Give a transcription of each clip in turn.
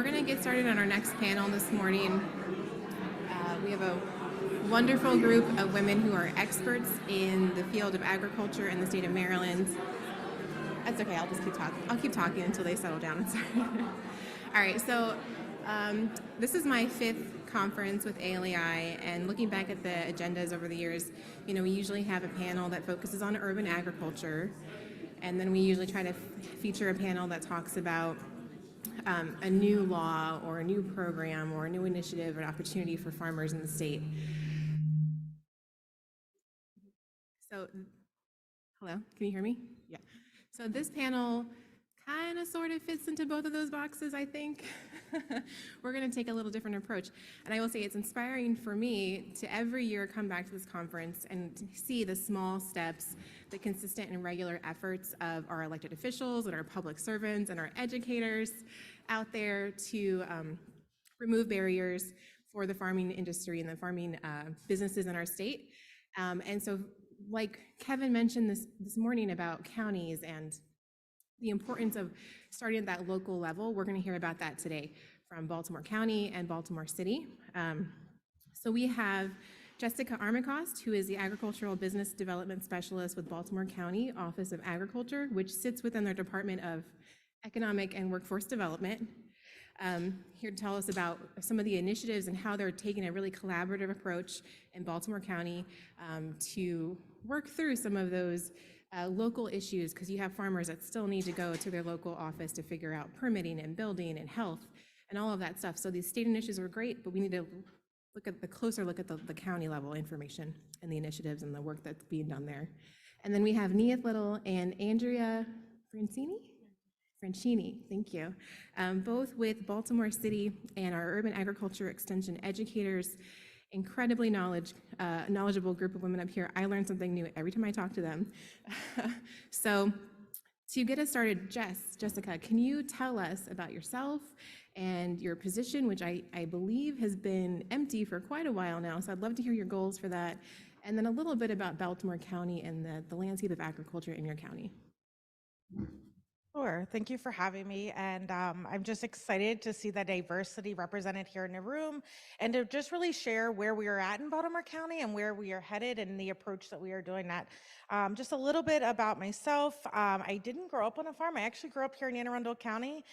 going to get started on our next panel this morning. We have a wonderful group of women who are experts in the field of agriculture in the state of Maryland. That's okay, I'll just keep talking. I'll keep talking until they settle down. All right, so this is my 5th conference with ALEI, and looking back at the agendas over the years, we usually have a panel that focuses on urban agriculture, and then we usually try to feature a panel that talks about a new law or a new program or a new initiative or an opportunity for farmers in the state. So, hello, can you hear me? Yeah. So this panel kind of sort of fits into both of those boxes, I think. We're going to take a little different approach. And I will say it's inspiring for me to every year come back to this conference and to see the small steps, the consistent and regular efforts of our elected officials and our public servants and our educators out there to remove barriers for the farming industry and the farming businesses in our state. And so, like Kevin mentioned this morning about counties and the importance of starting at that local level, we're going to hear about that today from Baltimore County and Baltimore City. So we have Jessica Armacost, who is the Agricultural Business Development Specialist with Baltimore County Office of Agriculture, which sits within their Department of Economic and Workforce Development. Here to tell us about some of the initiatives and how they're taking a really collaborative approach in Baltimore County to work through some of those local issues, because you have farmers that still need to go to their local office to figure out permitting and building and health and all of that stuff. So these state initiatives are great, but we need to closer look at the county level information and the initiatives and the work that's being done there. And then we have Neith and Andrea Franchini, thank you, both with Baltimore City and our Urban Agriculture Extension educators. Incredibly knowledgeable group of women up here. I learn something new every time I talk to them. So to get us started, Jessica, can you tell us about yourself and your position, which I believe has been empty for quite a while now, so I'd love to hear your goals for that, and then a little bit about Baltimore County and the landscape of agriculture in your county. Sure, thank you for having me, and I'm just excited to see the diversity represented here in the room and to just really share where we are at in Baltimore County and where we are headed and the approach that we are doing that. Just a little bit about myself. I didn't grow up on a farm. I actually grew up here in Anne Arundel County,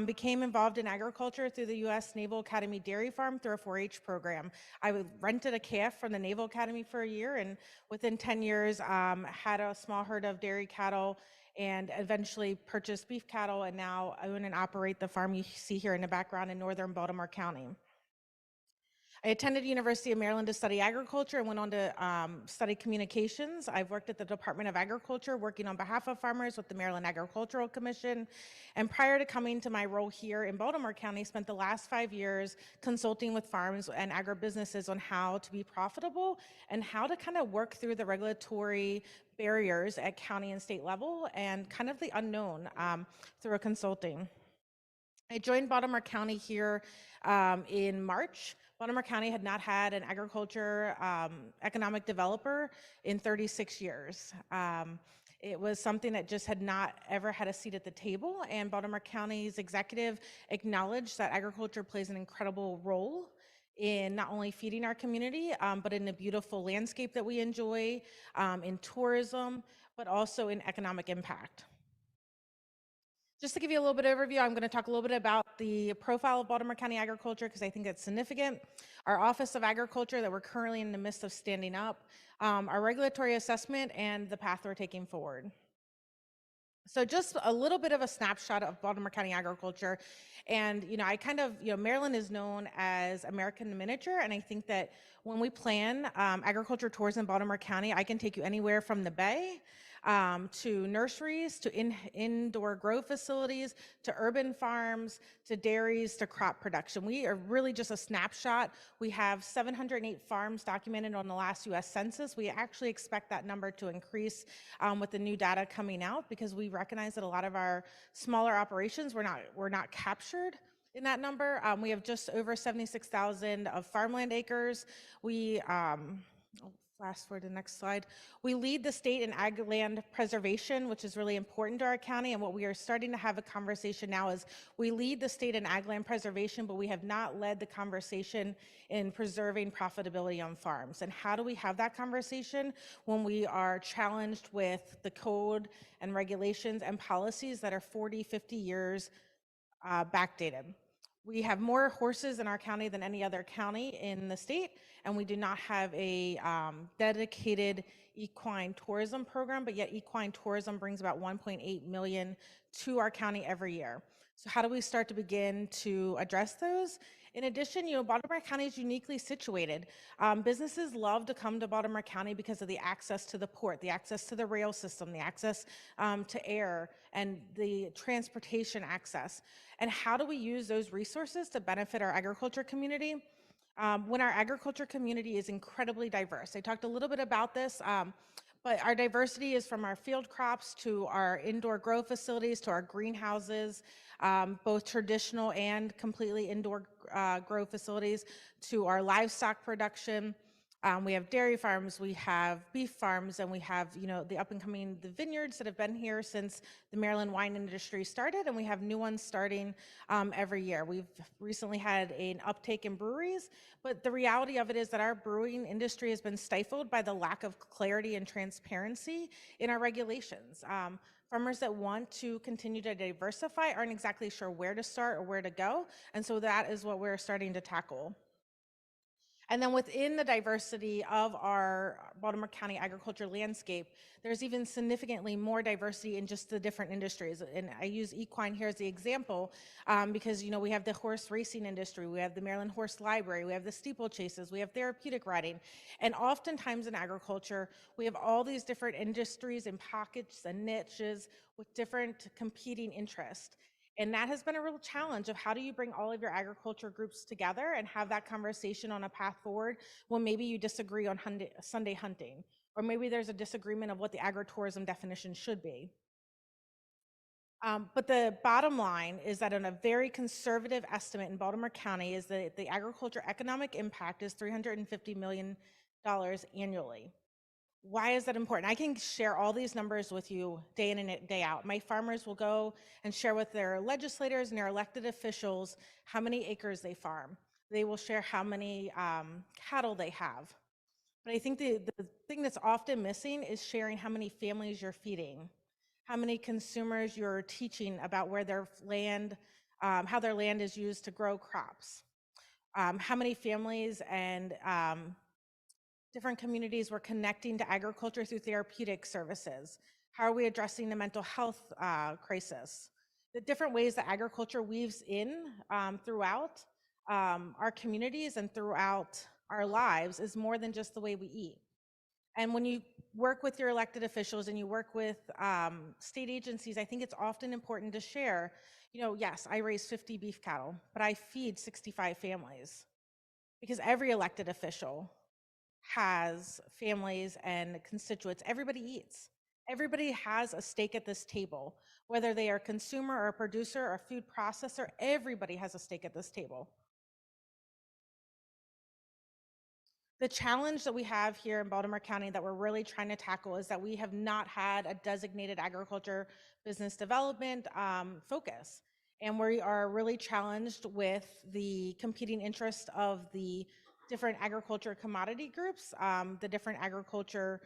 became involved in agriculture through the U.S. Naval Academy Dairy Farm through a 4-H program. I rented a calf from the Naval Academy for a year, and within 10 years had a small herd of dairy cattle and eventually purchased beef cattle, and now own and operate the farm you see here in the background in northern Baltimore County. I attended University of Maryland to study agriculture and went on to study communications. I've worked at the Department of Agriculture, working on behalf of farmers with the Maryland Agricultural Commission. And prior to coming to my role here in Baltimore County, spent the last 5 years consulting with farms and agribusinesses on how to be profitable and how to kind of work through the regulatory barriers at county and state level and kind of the unknown through a consulting. I joined Baltimore County here in March. Baltimore County had not had an agriculture economic developer in 36 years. It was something that just had not ever had a seat at the table, and Baltimore County's executive acknowledged that agriculture plays an incredible role in not only feeding our community, but in the beautiful landscape that we enjoy, in tourism, but also in economic impact. Just to give you a little bit of overview, I'm going to talk a little bit about the profile of Baltimore County agriculture because I think it's significant. Our Office of Agriculture that we're currently in the midst of standing up, our regulatory assessment, and the path we're taking forward. So just a little bit of a snapshot of Baltimore County agriculture. And, Maryland is known as American in miniature. And I think that when we plan agriculture tours in Baltimore County, I can take you anywhere from the Bay to nurseries, to indoor grow facilities, to urban farms, to dairies, to crop production. We are really just a snapshot. We have 708 farms documented on the last US Census. We actually expect that number to increase with the new data coming out because we recognize that a lot of our smaller operations were not captured in that number. We have just over 76,000 of farmland acres. We Fast forward to the next slide. We lead the state in ag land preservation, which is really important to our county. And what we are starting to have a conversation now is we lead the state in ag land preservation, but we have not led the conversation in preserving profitability on farms. And how do we have that conversation when we are challenged with the code and regulations and policies that are 40, 50 years backdated? We have more horses in our county than any other county in the state, and we do not have a dedicated equine tourism program, but yet equine tourism brings about 1.8 million to our county every year. So how do we start to begin to address those? In addition, Baltimore County is uniquely situated. Businesses love to come to Baltimore County because of the access to the port, the access to the rail system, the access to air, and the transportation access. And how do we use those resources to benefit our agriculture community? When our agriculture community is incredibly diverse. I talked a little bit about this, but our diversity is from our field crops to our indoor grow facilities to our greenhouses, both traditional and completely indoor grow facilities, to our livestock production. We have dairy farms, we have beef farms, and we have, the up and coming, the vineyards that have been here since the Maryland wine industry started, and we have new ones starting every year. We've recently had an uptake in breweries, but the reality of it is that our brewing industry has been stifled by the lack of clarity and transparency in our regulations. Farmers that want to continue to diversify aren't exactly sure where to start or where to go, and so that is what we're starting to tackle. And then within the diversity of our Baltimore County agriculture landscape, there's even significantly more diversity in just the different industries. And I use equine here as the example because, we have the horse racing industry, we have the Maryland Horse Library, we have the steeplechases, we have therapeutic riding. And oftentimes in agriculture, we have all these different industries and pockets and niches with different competing interests. And that has been a real challenge of how do you bring all of your agriculture groups together and have that conversation on a path forward when maybe you disagree on Sunday hunting, or maybe there's a disagreement of what the agritourism definition should be. But the bottom line is that on a very conservative estimate in Baltimore County is that the agriculture economic impact is $350 million annually. Why is that important? I can share all these numbers with you day in and day out. My farmers will go and share with their legislators and their elected officials how many acres they farm. They will share how many cattle they have. But I think the thing that's often missing is sharing how many families you're feeding, how many consumers you're teaching about where their land, how their land is used to grow crops, how many families and different communities we're connecting to agriculture through therapeutic services. How are we addressing the mental health crisis? The different ways that agriculture weaves in throughout our communities and throughout our lives is more than just the way we eat. And when you work with your elected officials and you work with state agencies, I think it's often important to share, yes, I raise 50 beef cattle, but I feed 65 families, because every elected official has families and constituents. Everybody eats. Everybody has a stake at this table, whether they are a consumer or a producer or a food processor, everybody has a stake at this table. The challenge that we have here in Baltimore County that we're really trying to tackle is that we have not had a designated agriculture business development focus. And we are really challenged with the competing interests of the different agriculture commodity groups, the different agriculture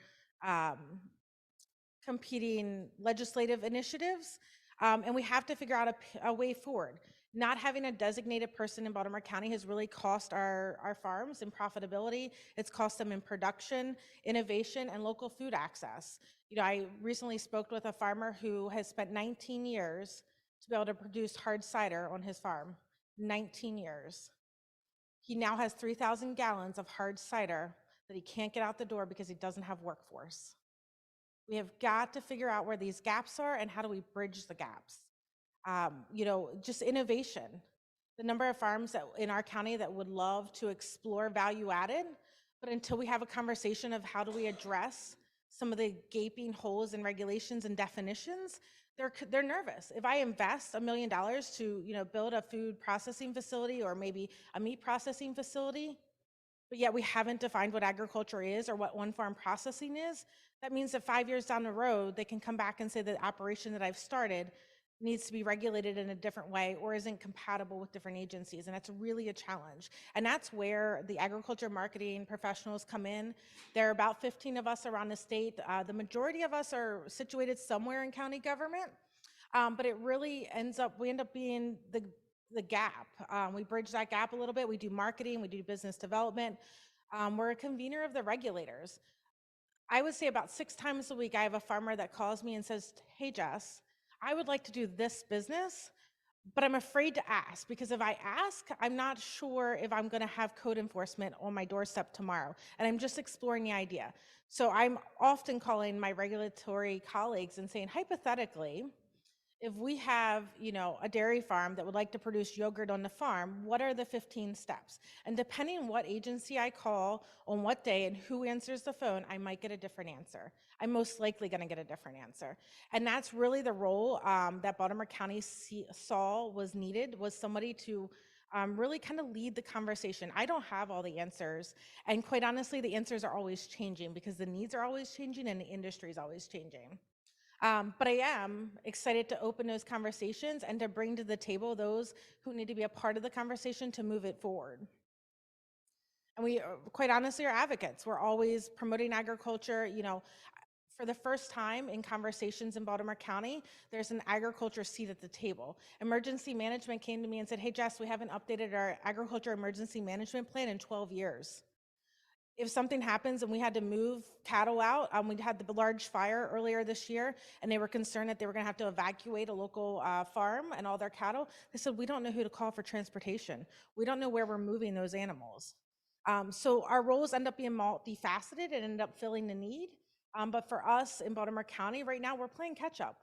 competing legislative initiatives. And we have to figure out a way forward. Not having a designated person in Baltimore County has really cost our farms in profitability. It's cost them in production, innovation, and local food access. I recently spoke with a farmer who has spent 19 years to be able to produce hard cider on his farm. 19 years. He now has 3,000 gallons of hard cider that he can't get out the door because he doesn't have workforce. We have got to figure out where these gaps are and how do we bridge the gaps. Just innovation. The number of farms that in our county that would love to explore value added, but until we have a conversation of how do we address some of the gaping holes in regulations and definitions, they're nervous. If I invest $1 million to build a food processing facility or maybe a meat processing facility, but yet we haven't defined what agriculture is or what on-farm processing is. That means that 5 years down the road, they can come back and say the operation that I've started needs to be regulated in a different way or isn't compatible with different agencies. And that's really a challenge. And that's where the agriculture marketing professionals come in. There are about 15 of us around the state. The majority of us are situated somewhere in county government. But it really we end up being the gap. We bridge that gap a little bit. We do marketing, we do business development. We're a convener of the regulators. I would say about 6 times a week, I have a farmer that calls me and says, hey, Jess, I would like to do this business, but I'm afraid to ask because if I ask, I'm not sure if I'm going to have code enforcement on my doorstep tomorrow. And I'm just exploring the idea. So I'm often calling my regulatory colleagues and saying, hypothetically, if we have, a dairy farm that would like to produce yogurt on the farm, what are the 15 steps? And depending on what agency I call on what day and who answers the phone, I might get a different answer. I'm most likely going to get a different answer. And that's really the role that Baltimore County saw was needed, was somebody to really kind of lead the conversation. I don't have all the answers. And quite honestly, the answers are always changing because the needs are always changing and the industry is always changing. But I am excited to open those conversations and to bring to the table those who need to be a part of the conversation to move it forward. And we, quite honestly, are advocates. We're always promoting agriculture. For the first time in conversations in Baltimore County, there's an agriculture seat at the table. Emergency management came to me and said, hey, Jess, we haven't updated our agriculture emergency management plan in 12 years. If something happens and we had to move cattle out, we had the large fire earlier this year, and they were concerned that they were going to have to evacuate a local farm and all their cattle. They said, we don't know who to call for transportation. We don't know where we're moving those animals. So our roles end up being multifaceted and end up filling the need. But for us in Baltimore County right now, we're playing catch up.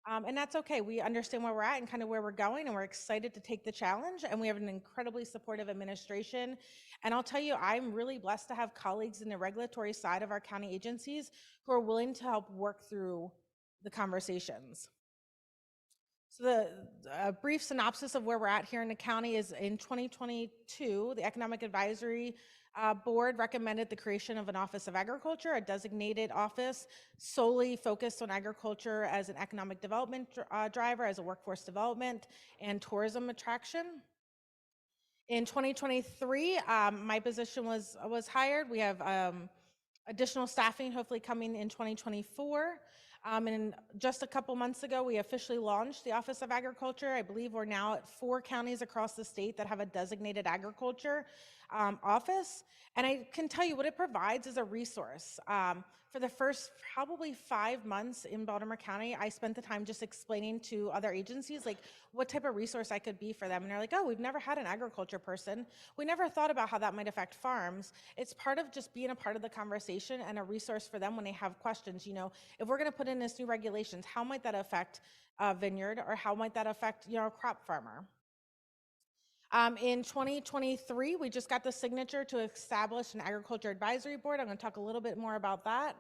And that's okay. We understand where we're at and kind of where we're going, and we're excited to take the challenge. And we have an incredibly supportive administration. And I'll tell you, I'm really blessed to have colleagues in the regulatory side of our county agencies who are willing to help work through the conversations. So the brief synopsis of where we're at here in the county is in 2022, the Economic Advisory Board recommended the creation of an Office of Agriculture, a designated office solely focused on agriculture as an economic development driver, as a workforce development and tourism attraction. In 2023, my position was hired. We have additional staffing hopefully coming in 2024. And just a couple months ago, we officially launched the Office of Agriculture. I believe we're now at 4 counties across the state that have a designated agriculture office. And I can tell you what it provides is a resource. For the first probably 5 months in Baltimore County, I spent the time just explaining to other agencies like what type of resource I could be for them. And they're like, oh, we've never had an agriculture person. We never thought about how that might affect farms. It's part of just being a part of the conversation and a resource for them when they have questions. If we're going to put in this new regulations, how might that affect a vineyard, or how might that affect a crop farmer? In 2023, we just got the signature to establish an agriculture advisory board. I'm going to talk a little bit more about that.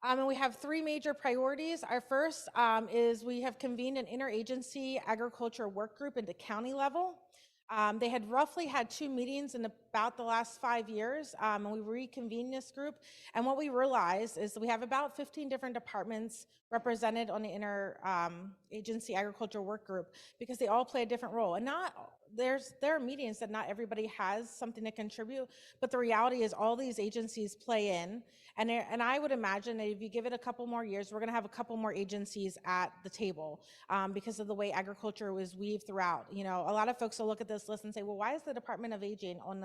And we have 3 major priorities. Our first is we have convened an interagency agriculture work group at the county level. They had roughly had 2 meetings in about the last 5 years, and we reconvened this group. And what we realized is that we have about 15 different departments represented on the interagency agriculture work group because they all play a different role. And there are meetings that not everybody has something to contribute, but the reality is all these agencies play in. And I would imagine that if you give it a couple more years, we're going to have a couple more agencies at the table because of the way agriculture was weaved throughout. A lot of folks will look at this list and say, well, why is the Department of Aging on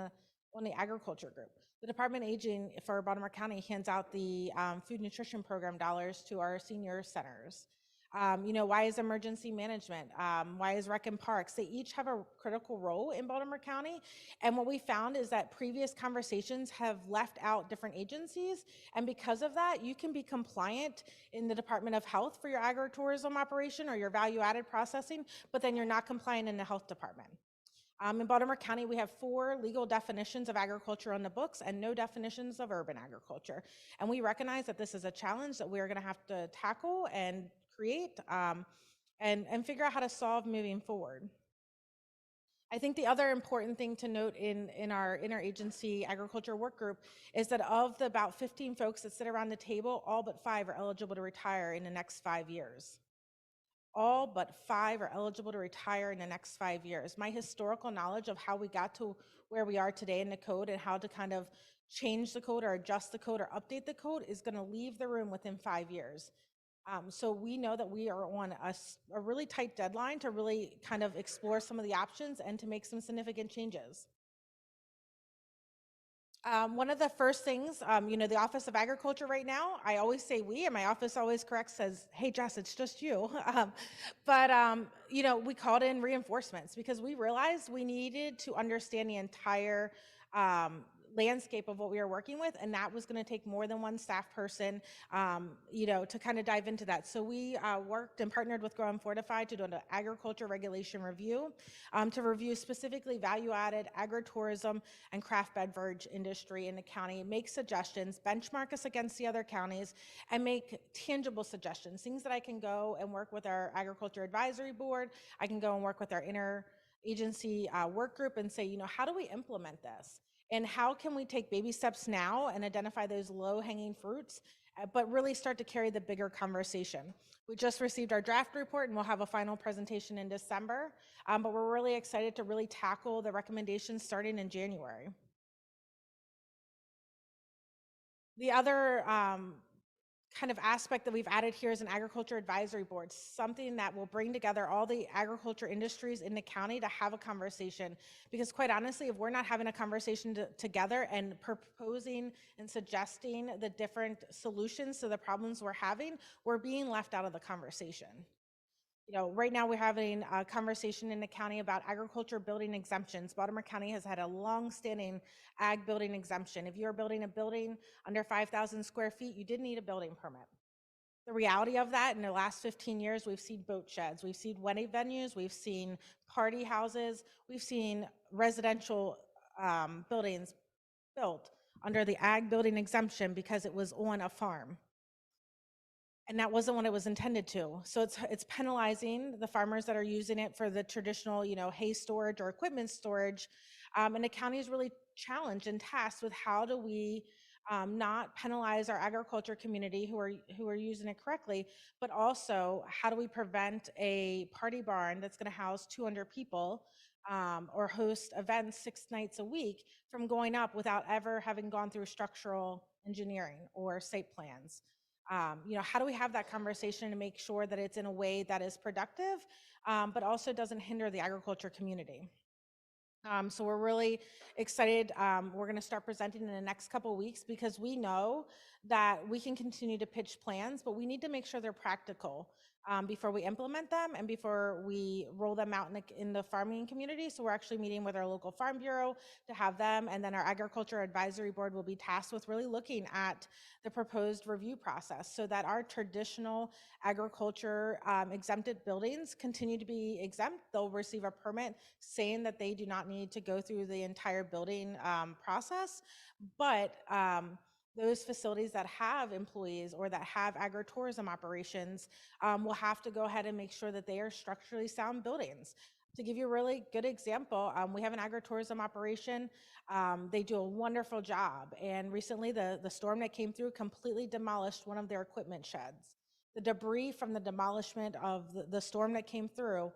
the agriculture group? The Department of Aging for Baltimore County hands out the food nutrition program dollars to our senior centers. Why is emergency management? Why is rec and parks? They each have a critical role in Baltimore County. And what we found is that previous conversations have left out different agencies. And because of that, you can be compliant in the Department of Health for your agritourism operation or your value-added processing, but then you're not compliant in the health department. In Baltimore County, we have 4 legal definitions of agriculture on the books and no definitions of urban agriculture. And we recognize that this is a challenge that we're going to have to tackle and create and figure out how to solve moving forward. I think the other important thing to note in our interagency agriculture work group is that of the about 15 folks that sit around the table, all but 5 are eligible to retire in the next 5 years. All but 5 are eligible to retire in the next 5 years. My historical knowledge of how we got to where we are today in the code and how to kind of change the code or adjust the code or update the code is going to leave the room within 5 years. So we know that we are on a really tight deadline to really kind of explore some of the options and to make some significant changes. One of the first things, the Office of Agriculture right now, I always say we, and my office always corrects, says, hey, Jess, it's just you. We called in reinforcements because we realized we needed to understand the entire landscape of what we were working with, and that was going to take more than one staff person, to kind of dive into that. So we worked and partnered with Grow and Fortify to do an agriculture regulation review, to review specifically value-added agritourism and craft beverage industry in the county, make suggestions, benchmark us against the other counties, and make tangible suggestions, things that I can go and work with our agriculture advisory board. I can go and work with our interagency work group and say, how do we implement this? And how can we take baby steps now and identify those low-hanging fruits, but really start to carry the bigger conversation? We just received our draft report and we'll have a final presentation in December, but we're really excited to really tackle the recommendations starting in January. The other kind of aspect that we've added here is an agriculture advisory board, something that will bring together all the agriculture industries in the county to have a conversation. Because quite honestly, if we're not having a conversation together and proposing and suggesting the different solutions to the problems we're having, we're being left out of the conversation. Right now we're having a conversation in the county about agriculture building exemptions. Baltimore County has had a long-standing ag building exemption. If you're building a building under 5,000 square feet, you didn't need a building permit. The reality of that, in the last 15 years, we've seen boat sheds, we've seen wedding venues, we've seen party houses, we've seen residential buildings built under the ag building exemption because it was on a farm. And that wasn't what it was intended to. So it's penalizing the farmers that are using it for the traditional, hay storage or equipment storage. And the county is really challenged and tasked with how do we not penalize our agriculture community who are using it correctly, but also how do we prevent a party barn that's going to house 200 people or host events 6 nights a week from going up without ever having gone through structural engineering or site plans? How do we have that conversation to make sure that it's in a way that is productive, but also doesn't hinder the agriculture community? So we're really excited. We're going to start presenting in the next couple of weeks because we know that we can continue to pitch plans, but we need to make sure they're practical before we implement them and before we roll them out in the farming community. So we're actually meeting with our local farm bureau to have them, and then our agriculture advisory board will be tasked with really looking at the proposed review process so that our traditional agriculture exempted buildings continue to be exempt. They'll receive a permit saying that they do not need to go through the entire building process, but those facilities that have employees or that have agritourism operations will have to go ahead and make sure that they are structurally sound buildings. To give you a really good example, we have an agritourism operation. They do a wonderful job. And recently the storm that came through completely demolished one of their equipment sheds. The debris from the demolishment of the storm that came through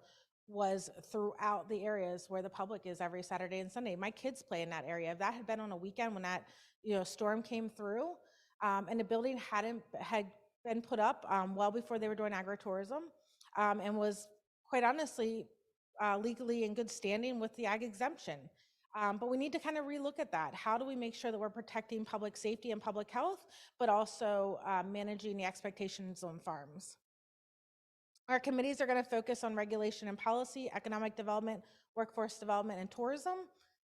was throughout the areas where the public is every Saturday and Sunday. My kids play in that area. If that had been on a weekend when that storm came through, and the building had been put up well before they were doing agritourism, and was quite honestly legally in good standing with the ag exemption. But we need to kind of relook at that. How do we make sure that we're protecting public safety and public health, but also managing the expectations on farms? Our committees are going to focus on regulation and policy, economic development, workforce development, and tourism.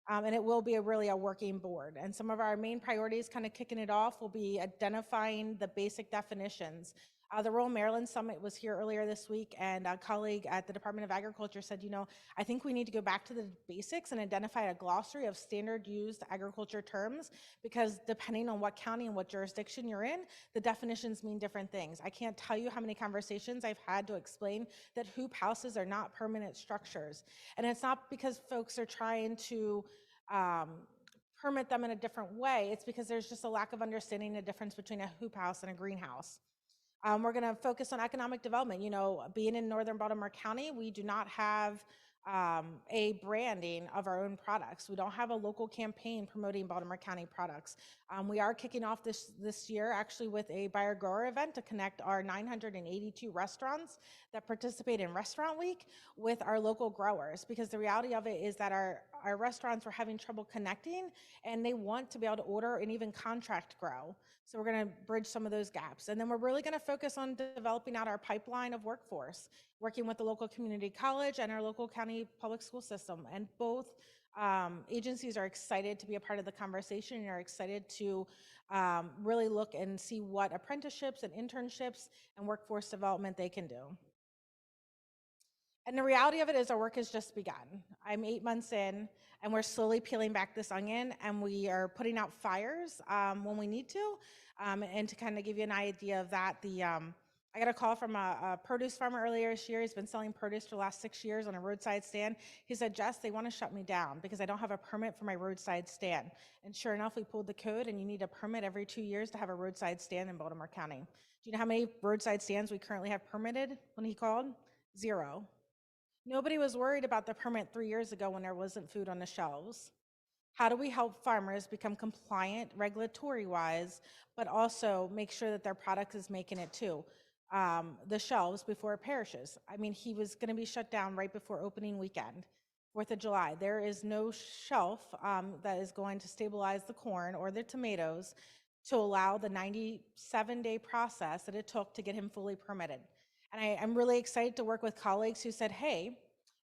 And it will be really a working board. And some of our main priorities, kind of kicking it off, will be identifying the basic definitions. The Rural Maryland Summit was here earlier this week, and a colleague at the Department of Agriculture said, I think we need to go back to the basics and identify a glossary of standard used agriculture terms, because depending on what county and what jurisdiction you're in, the definitions mean different things. I can't tell you how many conversations I've had to explain that hoop houses are not permanent structures. And it's not because folks are trying to permit them in a different way. It's because there's just a lack of understanding the difference between a hoop house and a greenhouse. We're going to focus on economic development. Being in northern Baltimore County, we do not have a branding of our own products. We don't have a local campaign promoting Baltimore County products. We are kicking off this year actually with a buyer grower event to connect our 982 restaurants that participate in Restaurant Week with our local growers, because the reality of it is that our restaurants were having trouble connecting, and they want to be able to order and even contract grow. So we're going to bridge some of those gaps. And then we're really going to focus on developing out our pipeline of workforce, working with the local community college and our local county public school system. And both agencies are excited to be a part of the conversation and are excited to really look and see what apprenticeships and internships and workforce development they can do. And the reality of it is our work has just begun. I'm 8 months in, and we're slowly peeling back this onion, and we are putting out fires when we need to. And to kind of give you an idea of that, I got a call from a produce farmer earlier this year. He's been selling produce for the last 6 years on a roadside stand. He said, Jess, they want to shut me down because I don't have a permit for my roadside stand. And sure enough, we pulled the code, and you need a permit every 2 years to have a roadside stand in Baltimore County. Do you know how many roadside stands we currently have permitted when he called? 0. Nobody was worried about the permit 3 years ago when there wasn't food on the shelves. How do we help farmers become compliant regulatory wise, but also make sure that their product is making it to the shelves before it perishes? I mean, he was going to be shut down right before opening weekend, 4th of July. There is no shelf that is going to stabilize the corn or the tomatoes to allow the 97-day process that it took to get him fully permitted. And I'm really excited to work with colleagues who said, hey,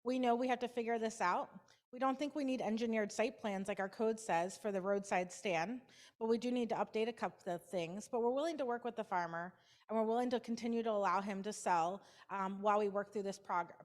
we know we have to figure this out. We don't think we need engineered site plans like our code says for the roadside stand, but we do need to update a couple of things. But we're willing to work with the farmer, and we're willing to continue to allow him to sell while we work through this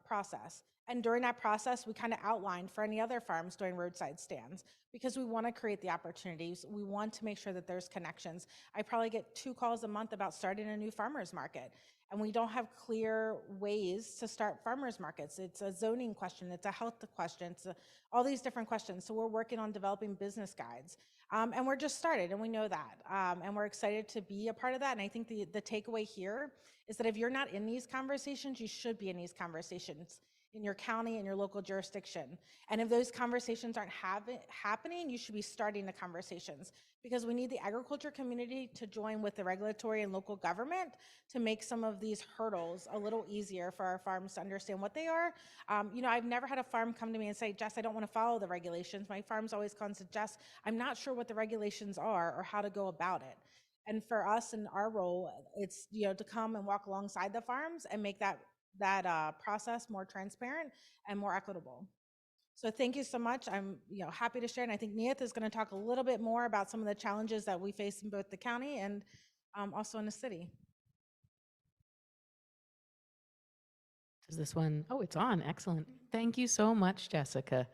process. And during that process, we kind of outlined for any other farms doing roadside stands, because we want to create the opportunities. We want to make sure that there's connections. I probably get 2 calls a month about starting a new farmer's market, and we don't have clear ways to start farmers markets. It's a zoning question, it's a health question, it's all these different questions. So we're working on developing business guides. And we're just started, and we know that. And we're excited to be a part of that. And I think the takeaway here is that if you're not in these conversations, you should be in these conversations in your county and your local jurisdiction. And if those conversations aren't happening, you should be starting the conversations, because we need the agriculture community to join with the regulatory and local government to make some of these hurdles a little easier for our farms to understand what they are. I've never had a farm come to me and say, Jess, I don't want to follow the regulations. My farms always come and say, Jess, I'm not sure what the regulations are or how to go about it. And for us in our role, it's to come and walk alongside the farms and make that process more transparent and more equitable. So thank you so much. I'm happy to share, and I think Neith is going to talk a little bit more about some of the challenges that we face in both the county and also in the city. Does this one? Oh, it's on. Excellent. Thank you so much, Jessica.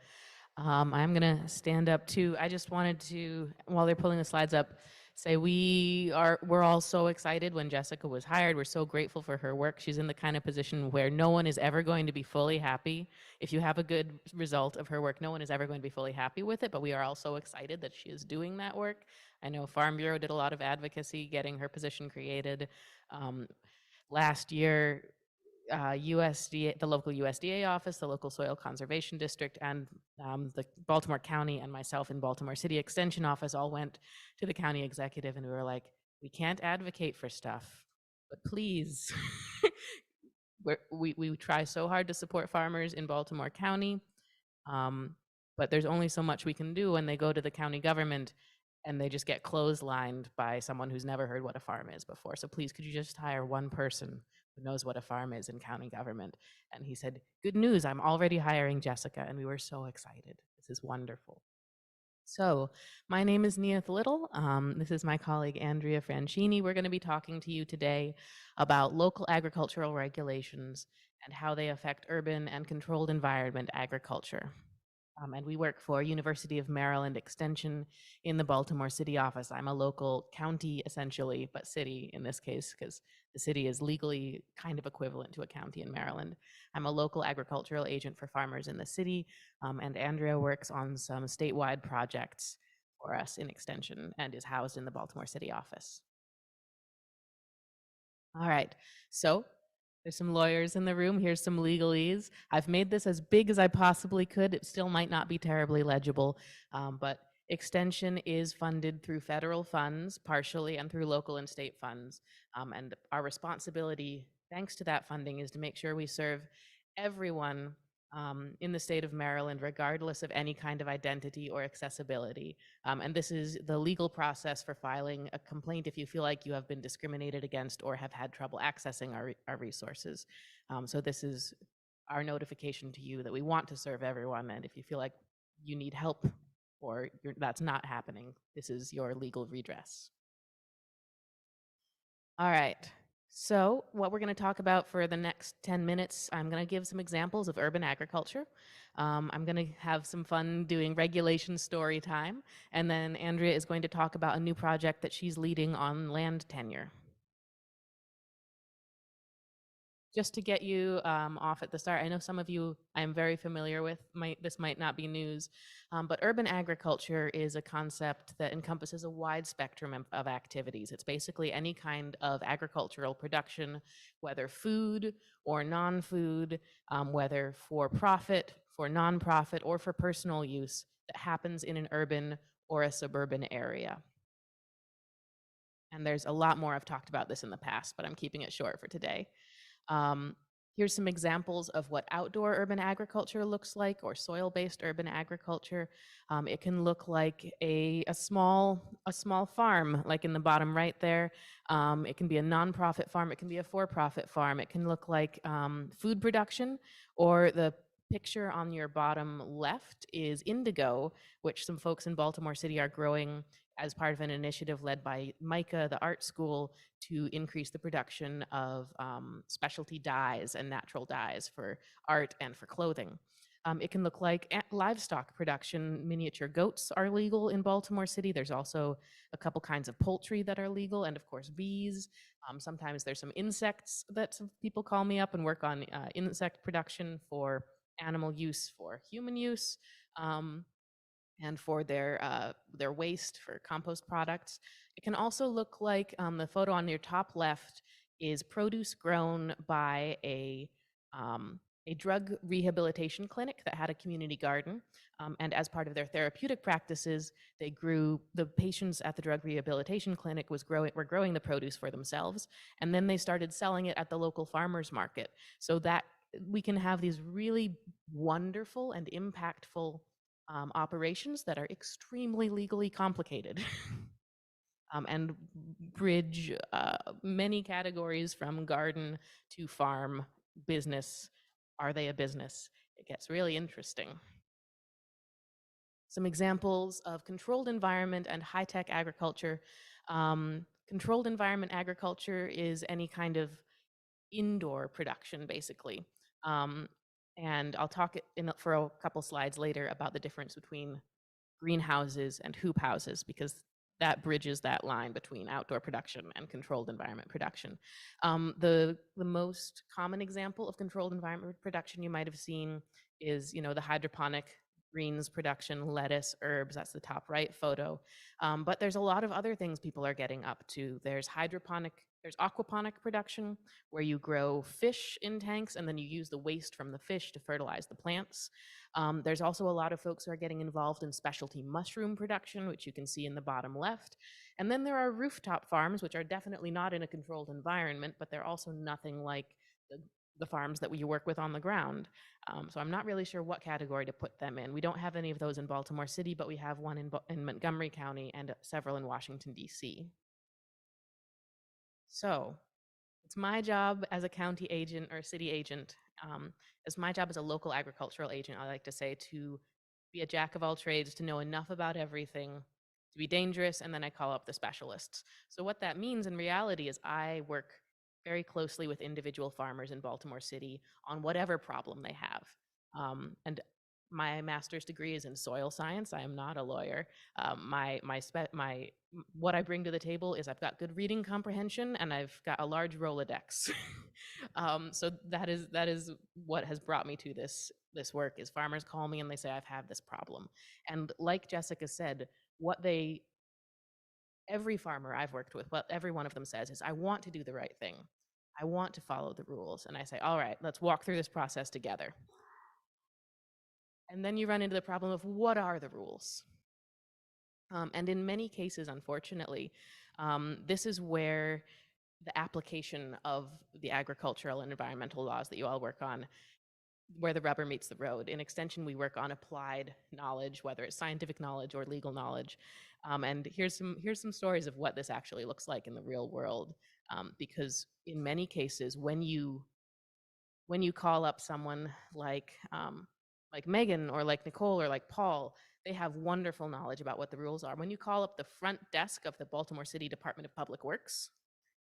I'm going to stand up too. I just wanted to, while they're pulling the slides up, say we're all so excited when Jessica was hired. We're so grateful for her work. She's in the kind of position where no one is ever going to be fully happy. If you have a good result of her work, no one is ever going to be fully happy with it, but we are all so excited that she is doing that work. I know Farm Bureau did a lot of advocacy getting her position created. Last year, USDA, the local USDA office, the local soil conservation district, and the Baltimore County and myself in Baltimore City Extension office all went to the county executive, and we were like, we can't advocate for stuff, but please. we try so hard to support farmers in Baltimore County, but there's only so much we can do when they go to the county government and they just get clotheslined by someone who's never heard what a farm is before. So please, could you just hire one person who knows what a farm is in county government? And he said, good news, I'm already hiring Jessica. And we were so excited. This is wonderful. So, my name is Neith Little. This is my colleague Andrea Franchini. We're going to be talking to you today about local agricultural regulations and how they affect urban and controlled environment agriculture. And we work for University of Maryland Extension in the Baltimore City office. I'm a local county, essentially, but city in this case, because the city is legally kind of equivalent to a county in Maryland. I'm a local agricultural agent for farmers in the city, and Andrea works on some statewide projects for us in Extension and is housed in the Baltimore City office. All right, so there's some lawyers in the room. Here's some legalese. I've made this as big as I possibly could. It still might not be terribly legible, but Extension is funded through federal funds, partially, and through local and state funds. And our responsibility, thanks to that funding, is to make sure we serve everyone in the state of Maryland, regardless of any kind of identity or accessibility. And this is the legal process for filing a complaint if you feel like you have been discriminated against or have had trouble accessing our resources. So this is our notification to you that we want to serve everyone. And if you feel like you need help or that's not happening, this is your legal redress. All right. So what we're going to talk about for the next 10 minutes, I'm going to give some examples of urban agriculture. I'm going to have some fun doing regulation story time. And then Andrea is going to talk about a new project that she's leading on land tenure. Just to get you off at the start, I know some of you I'm very familiar with, this might not be news, but urban agriculture is a concept that encompasses a wide spectrum of activities. It's basically any kind of agricultural production, whether food or non-food, whether for profit, for nonprofit, or for personal use that happens in an urban or a suburban area. And there's a lot more. I've talked about this in the past, but I'm keeping it short for today. Um, Here's some examples of what outdoor urban agriculture looks like, or soil-based urban agriculture. It can look like a small farm, like in the bottom right there. It can be a nonprofit farm. It can be a for-profit farm. It can look like food production, or the picture on your bottom left is indigo, which some folks in Baltimore City are growing as part of an initiative led by MICA, the art school, to increase the production of specialty dyes and natural dyes for art and for clothing. It can look like livestock production. Miniature goats are legal in Baltimore City. There's also a couple kinds of poultry that are legal, and of course bees. Sometimes there's some insects that some people call me up and work on insect production for animal use, for human use. And for their waste for compost products. It can also look like the photo on your top left is produce grown by a drug rehabilitation clinic that had a community garden. And as part of their therapeutic practices, the patients at the drug rehabilitation clinic were growing the produce for themselves. And then they started selling it at the local farmers market, so that we can have these really wonderful and impactful operations that are extremely legally complicated and bridge many categories from garden to farm, business. Are they a business? It gets really interesting. Some examples of controlled environment and high-tech agriculture. Controlled environment agriculture is any kind of indoor production, basically. And I'll talk for a couple slides later about the difference between greenhouses and hoop houses, because that bridges that line between outdoor production and controlled environment production. The most common example of controlled environment production you might have seen is, the hydroponic greens production, lettuce, herbs. That's the top right photo. But there's a lot of other things people are getting up to. There's aquaponic production, where you grow fish in tanks and then you use the waste from the fish to fertilize the plants. There's also a lot of folks who are getting involved in specialty mushroom production, which you can see in the bottom left. And then there are rooftop farms, which are definitely not in a controlled environment, but they're also nothing like the farms that we work with on the ground. So I'm not really sure what category to put them in. We don't have any of those in Baltimore City, but we have one in Montgomery County and several in Washington, D.C. So it's my job as a county agent or city agent, it's my job as a local agricultural agent, I like to say, to be a jack of all trades, to know enough about everything, to be dangerous, and then I call up the specialists. So what that means in reality is I work very closely with individual farmers in Baltimore City on whatever problem they have. And my master's degree is in soil science. I am not a lawyer. What I bring to the table is I've got good reading comprehension and I've got a large Rolodex. So that is what has brought me to this work. Is farmers call me and they say I've had this problem, and like Jessica said, what they every farmer I've worked with, what every one of them says is, I want to do the right thing. I want to follow the rules. And I say, all right, let's walk through this process together. And then you run into the problem of what are the rules? And in many cases, unfortunately, this is where the application of the agricultural and environmental laws that you all work on, where the rubber meets the road. In Extension, we work on applied knowledge, whether it's scientific knowledge or legal knowledge. And here's some stories of what this actually looks like in the real world. Because in many cases, when you call up someone like Megan or like Nicole or like Paul, they have wonderful knowledge about what the rules are. When you call up the front desk of the Baltimore City Department of Public Works,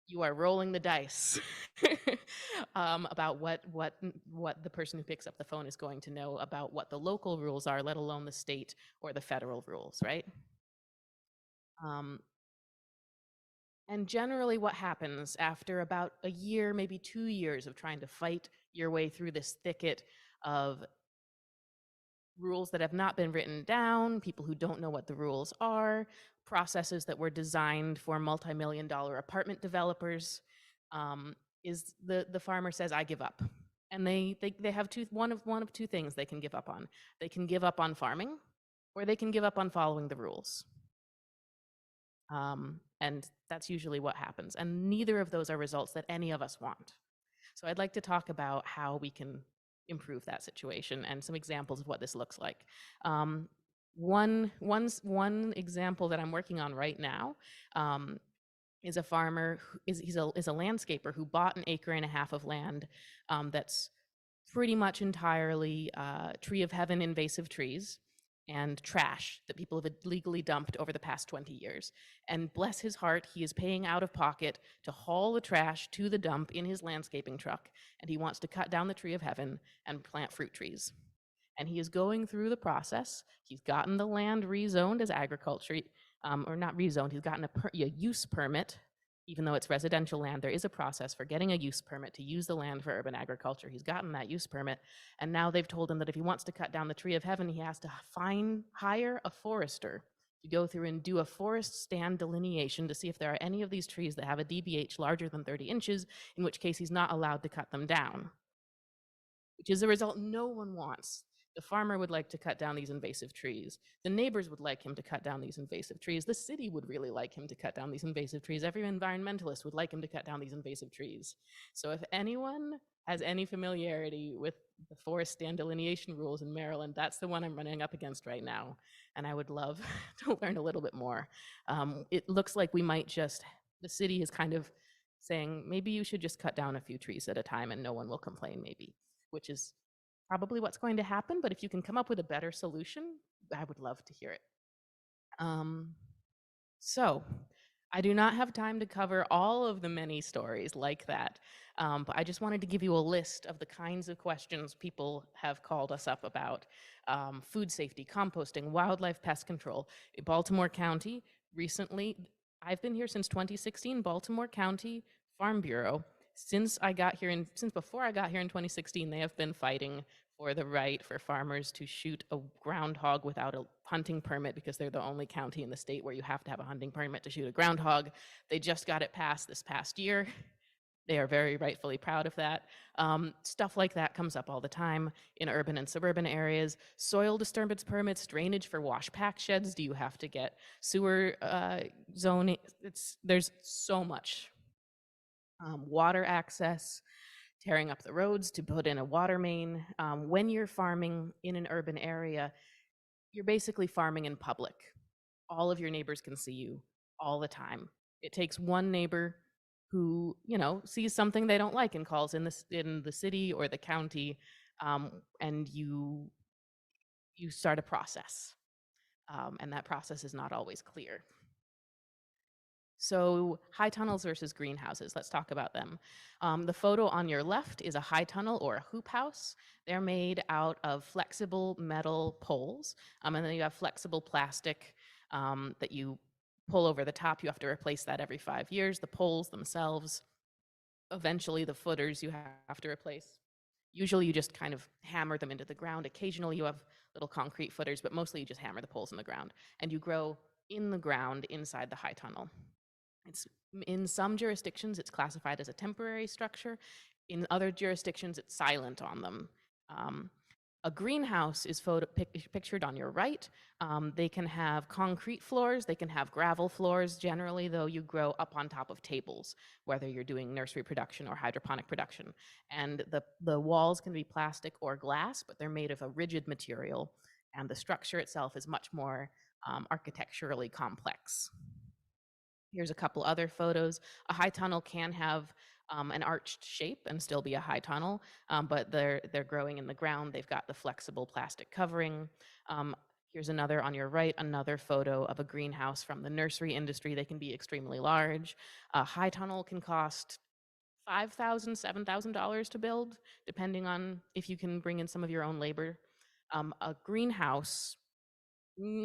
you are rolling the dice about what the person who picks up the phone is going to know about what the local rules are, let alone the state or the federal rules, right? Um, and generally what happens after about a year, maybe 2 years of trying to fight your way through this thicket of rules that have not been written down, people who don't know what the rules are, processes that were designed for multi-million-dollar apartment developers, is the farmer says, I give up. And they have one of two things they can give up on. They can give up on farming, or they can give up on following the rules. And that's usually what happens. And neither of those are results that any of us want. So I'd like to talk about how we can improve that situation and some examples of what this looks like. One example that I'm working on right now is a farmer is a landscaper who bought an acre and a half of land that's pretty much entirely tree of heaven invasive trees and trash that people have illegally dumped over the past 20 years. And bless his heart, he is paying out of pocket to haul the trash to the dump in his landscaping truck, and he wants to cut down the tree of heaven and plant fruit trees. And he is going through the process. He's gotten the land rezoned as agriculture, or not rezoned, he's gotten a use permit. Even though it's residential land, there is a process for getting a use permit to use the land for urban agriculture. He's gotten that use permit, and now they've told him that if he wants to cut down the tree of heaven, he has to hire a forester to go through and do a forest stand delineation to see if there are any of these trees that have a DBH larger than 30 inches, in which case he's not allowed to cut them down, which is a result no one wants. The farmer would like to cut down these invasive trees. The neighbors would like him to cut down these invasive trees. The city would really like him to cut down these invasive trees. Every environmentalist would like him to cut down these invasive trees. So if anyone has any familiarity with the forest stand delineation rules in Maryland, that's the one I'm running up against right now. And I would love to learn a little bit more. It looks like the city is kind of saying, maybe you should just cut down a few trees at a time and no one will complain, maybe, which is probably what's going to happen, but if you can come up with a better solution, I would love to hear it. So I do not have time to cover all of the many stories like that, but I just wanted to give you a list of the kinds of questions people have called us up about. Food safety, composting, wildlife pest control. Baltimore County, recently, I've been here since 2016, Baltimore County Farm Bureau, since before I got here in 2016, they have been fighting for the right for farmers to shoot a groundhog without a hunting permit, because they're the only county in the state where you have to have a hunting permit to shoot a groundhog. They just got it passed this past year. They are very rightfully proud of that. Stuff like that comes up all the time in urban and suburban areas. Soil disturbance permits, drainage for wash pack sheds. Do you have to get sewer zoning? There's so much. Water access, tearing up the roads to put in a water main. When you're farming in an urban area, you're basically farming in public. All of your neighbors can see you all the time. It takes one neighbor who, sees something they don't like and calls in the city or the county, and you start a process. And that process is not always clear. So high tunnels versus greenhouses, let's talk about them. The photo on your left is a high tunnel or a hoop house. They're made out of flexible metal poles, and then you have flexible plastic that you pull over the top. You have to replace that every 5 years. The poles themselves, eventually the footers you have to replace. Usually you just kind of hammer them into the ground. Occasionally you have little concrete footers, but mostly you just hammer the poles in the ground, and you grow in the ground inside the high tunnel. It's in some jurisdictions, it's classified as a temporary structure. In other jurisdictions, it's silent on them. A greenhouse is pictured on your right. They can have concrete floors, they can have gravel floors. Generally, though, you grow up on top of tables, whether you're doing nursery production or hydroponic production. And the walls can be plastic or glass, but they're made of a rigid material, and the structure itself is much more architecturally complex. Here's a couple other photos. A high tunnel can have an arched shape and still be a high tunnel, but they're growing in the ground. They've got the flexible plastic covering. Here's another on your right, another photo of a greenhouse from the nursery industry. They can be extremely large. A high tunnel can cost $5,000, $7,000 to build, depending on if you can bring in some of your own labor. A greenhouse,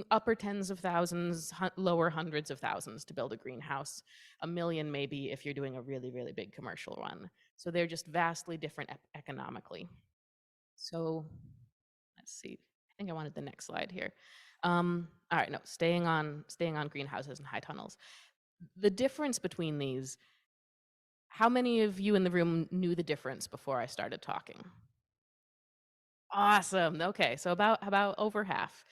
upper tens of thousands, lower hundreds of thousands to build a greenhouse. $1 million maybe if you're doing a really, really big commercial one. So they're just vastly different economically. So let's see. I think I wanted the next slide here. All right, no, staying on greenhouses and high tunnels. The difference between these, how many of you in the room knew the difference before I started talking? Awesome. Okay, so about over half.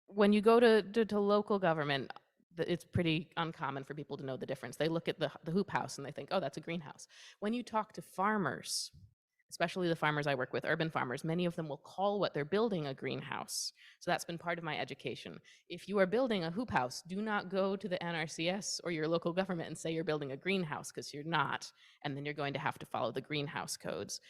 When you go to local government, it's pretty uncommon for people to know the difference. They look at the hoop house and they think, oh, that's a greenhouse. When you talk to farmers, especially the farmers I work with, urban farmers, many of them will call what they're building a greenhouse. So that's been part of my education. If you are building a hoop house, do not go to the NRCS or your local government and say you're building a greenhouse, because you're not, and then you're going to have to follow the greenhouse codes.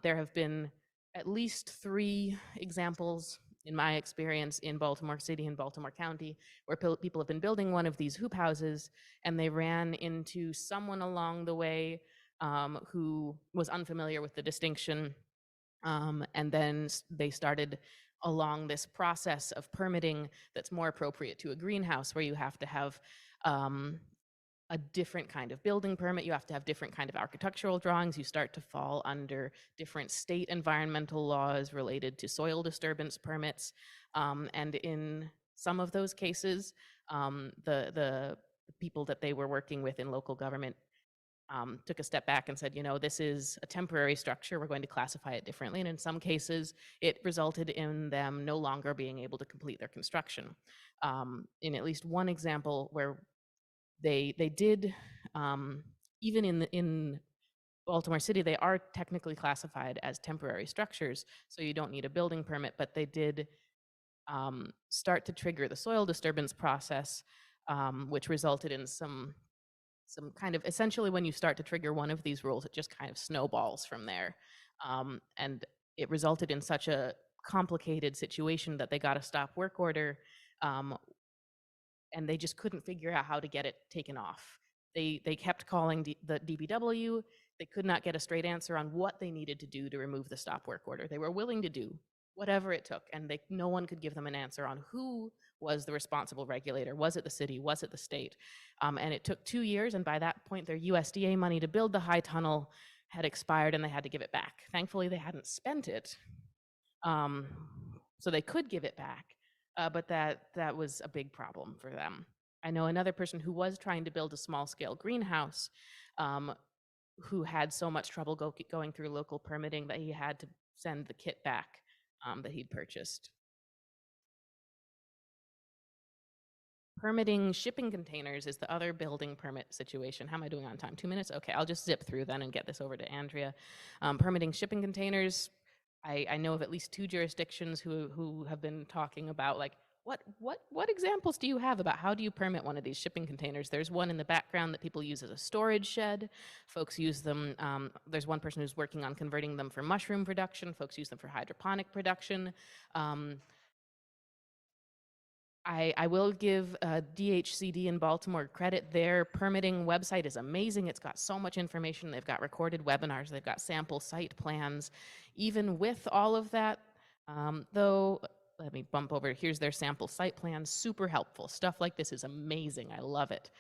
There have been at least 3 examples in my experience in Baltimore City and Baltimore County, where people have been building one of these hoop houses and they ran into someone along the way who was unfamiliar with the distinction. And then they started along this process of permitting that's more appropriate to a greenhouse, where you have to have a different kind of building permit. You have to have different kind of architectural drawings. You start to fall under different state environmental laws related to soil disturbance permits. And in some of those cases, the people that they were working with in local government took a step back and said, you know, this is a temporary structure. We're going to classify it differently. And in some cases, it resulted in them no longer being able to complete their construction. In at least one example where they did, even in Baltimore City, they are technically classified as temporary structures, so you don't need a building permit, but they did start to trigger the soil disturbance process, which resulted in some kind of, essentially when you start to trigger one of these rules, it just kind of snowballs from there. And it resulted in such a complicated situation that they got a stop work order, and they just couldn't figure out how to get it taken off. They kept calling the DPW. They could not get a straight answer on what they needed to do to remove the stop work order. They were willing to do whatever it took, and no one could give them an answer on who was the responsible regulator. Was it the city? Was it the state? And it took 2 years, and by that point, their USDA money to build the high tunnel had expired, and they had to give it back. Thankfully, they hadn't spent it, so they could give it back. But that was a big problem for them. I know another person who was trying to build a small-scale greenhouse, who had so much trouble going through local permitting that he had to send the kit back that he'd purchased. Permitting shipping containers is the other building permit situation. How am I doing on time? 2 minutes? Okay, I'll just zip through then and get this over to Andrea. Permitting shipping containers, I know of at least 2 jurisdictions who have been talking about, like, What examples do you have about how do you permit one of these shipping containers? There's one in the background that people use as a storage shed. Folks use them, there's one person who's working on converting them for mushroom production. Folks use them for hydroponic production. Um, I will give DHCD in Baltimore credit. Their permitting website is amazing. It's got so much information. They've got recorded webinars. They've got sample site plans. Even with all of that, though, let me bump over. Here's their sample site plan. Super helpful. Stuff like this is amazing. I love it.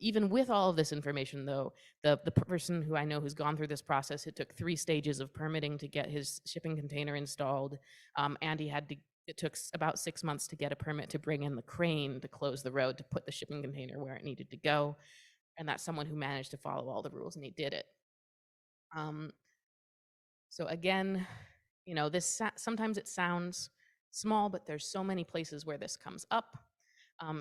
Even with all of this information, though, the person who I know who's gone through this process, it took 3 stages of permitting to get his shipping container installed. And he had to it took about 6 months to get a permit to bring in the crane to close the road to put the shipping container where it needed to go. And that's someone who managed to follow all the rules, and he did it. So again, you know, sometimes it sounds small, but there's so many places where this comes up.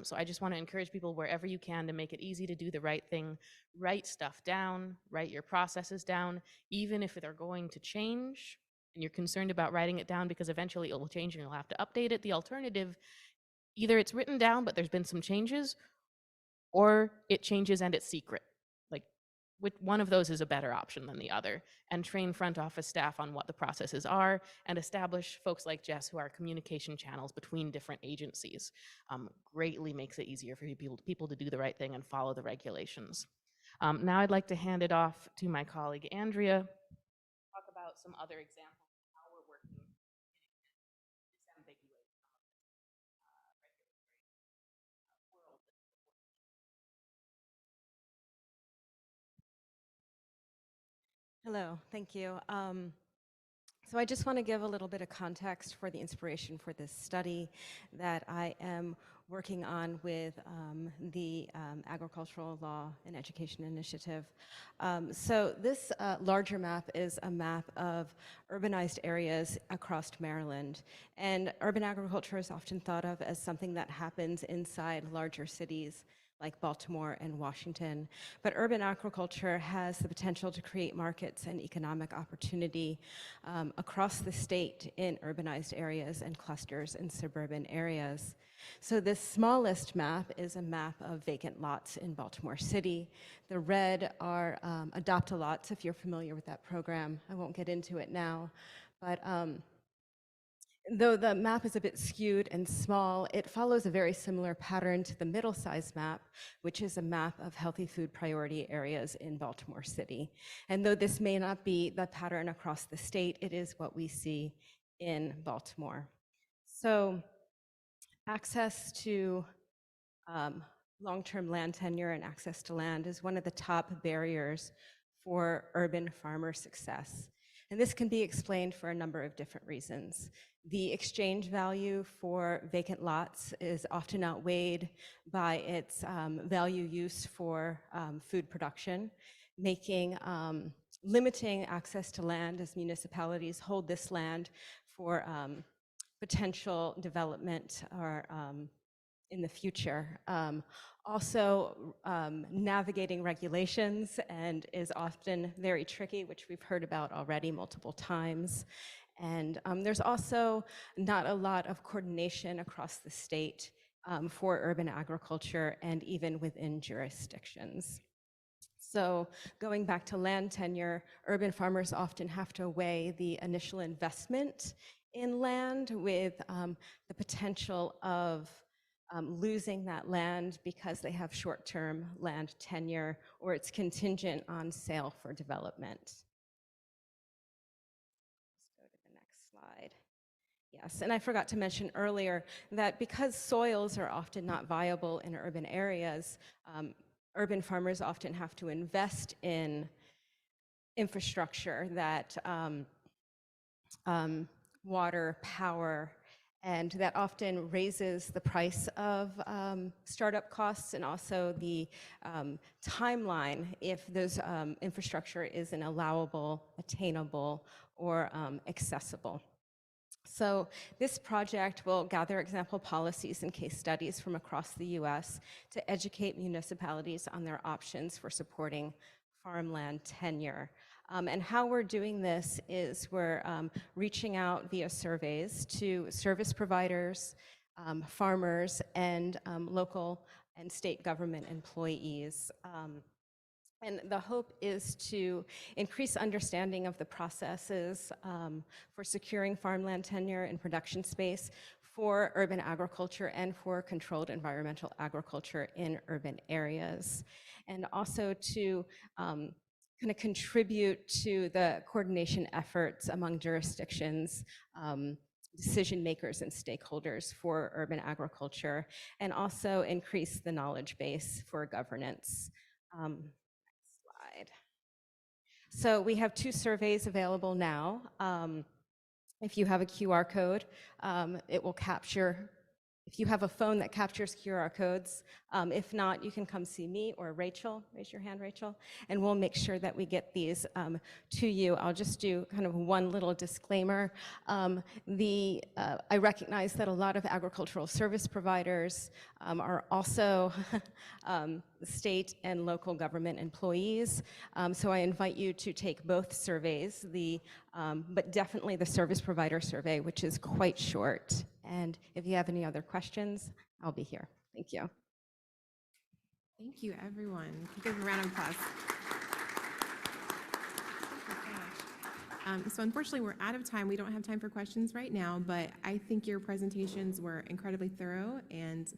So I just want to encourage people wherever you can to make it easy to do the right thing. Write stuff down, write your processes down, even if they're going to change and you're concerned about writing it down because eventually it will change and you'll have to update it. The alternative, either it's written down but there's been some changes, or it changes and it's secret. Like, one of those is a better option than the other. And train front office staff on what the processes are and establish folks like Jess who are communication channels between different agencies. Greatly makes it easier for people to do the right thing and follow the regulations. Now I'd like to hand it off to my colleague Andrea to talk about some other examples of how we're working in disambiguate world. Hello, thank you. So I just want to give a little bit of context for the inspiration for this study that I am working on with the Agricultural Law and Education Initiative. So this larger map is a map of urbanized areas across Maryland. And urban agriculture is often thought of as something that happens inside larger cities like Baltimore and Washington. But urban agriculture has the potential to create markets and economic opportunity across the state in urbanized areas and clusters in suburban areas. So this smallest map is a map of vacant lots in Baltimore City. The red are adopt-a-lots, if you're familiar with that program. I won't get into it now, but though the map is a bit skewed and small, it follows a very similar pattern to the middle-sized map, which is a map of healthy food priority areas in Baltimore City. And though this may not be the pattern across the state, it is what we see in Baltimore. So access to long-term land tenure and access to land is one of the top barriers for urban farmer success. And this can be explained for a number of different reasons. The exchange value for vacant lots is often outweighed by its value use for food production, limiting access to land as municipalities hold this land for potential development or in the future. Also, navigating regulations and is often very tricky, which we've heard about already multiple times. And there's also not a lot of coordination across the state for urban agriculture and even within jurisdictions. So going back to land tenure, urban farmers often have to weigh the initial investment in land with the potential of losing that land because they have short-term land tenure or it's contingent on sale for development. Let's go to the next slide. Yes, and I forgot to mention earlier that because soils are often not viable in urban areas, urban farmers often have to invest in infrastructure that water, power, and that often raises the price of startup costs and also the timeline if those infrastructure isn't allowable, attainable, or accessible. So this project will gather example policies and case studies from across the US to educate municipalities on their options for supporting farmland tenure. And how we're doing this is we're reaching out via surveys to service providers, farmers, and local and state government employees. And the hope is to increase understanding of the processes for securing farmland tenure and production space for urban agriculture and for controlled environmental agriculture in urban areas. And also to kind of contribute to the coordination efforts among jurisdictions, decision makers and stakeholders for urban agriculture, and also increase the knowledge base for governance. Next slide. So we have 2 surveys available now. If you have a QR code, it will capture, if you have a phone that captures QR codes. If not, you can come see me or Rachel. Raise your hand, Rachel, and we'll make sure that we get these to you. I'll just do kind of one little disclaimer. I recognize that a lot of agricultural service providers are also state and local government employees. So I invite you to take both surveys, but definitely the service provider survey, which is quite short. And if you have any other questions, I'll be here. Thank you. Thank you, everyone. Give a round of applause. Thank you so much. So unfortunately, we're out of time. We don't have time for questions right now, but I think your presentations were incredibly thorough and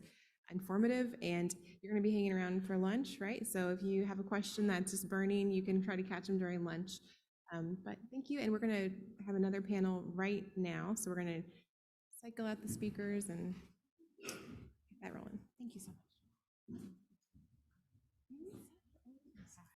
informative, and you're going to be hanging around for lunch, right? So if you have a question that's just burning, you can try to catch them during lunch. But thank you, and we're going to have another panel right now. So we're going to cycle out the speakers and get that rolling. Thank you so much.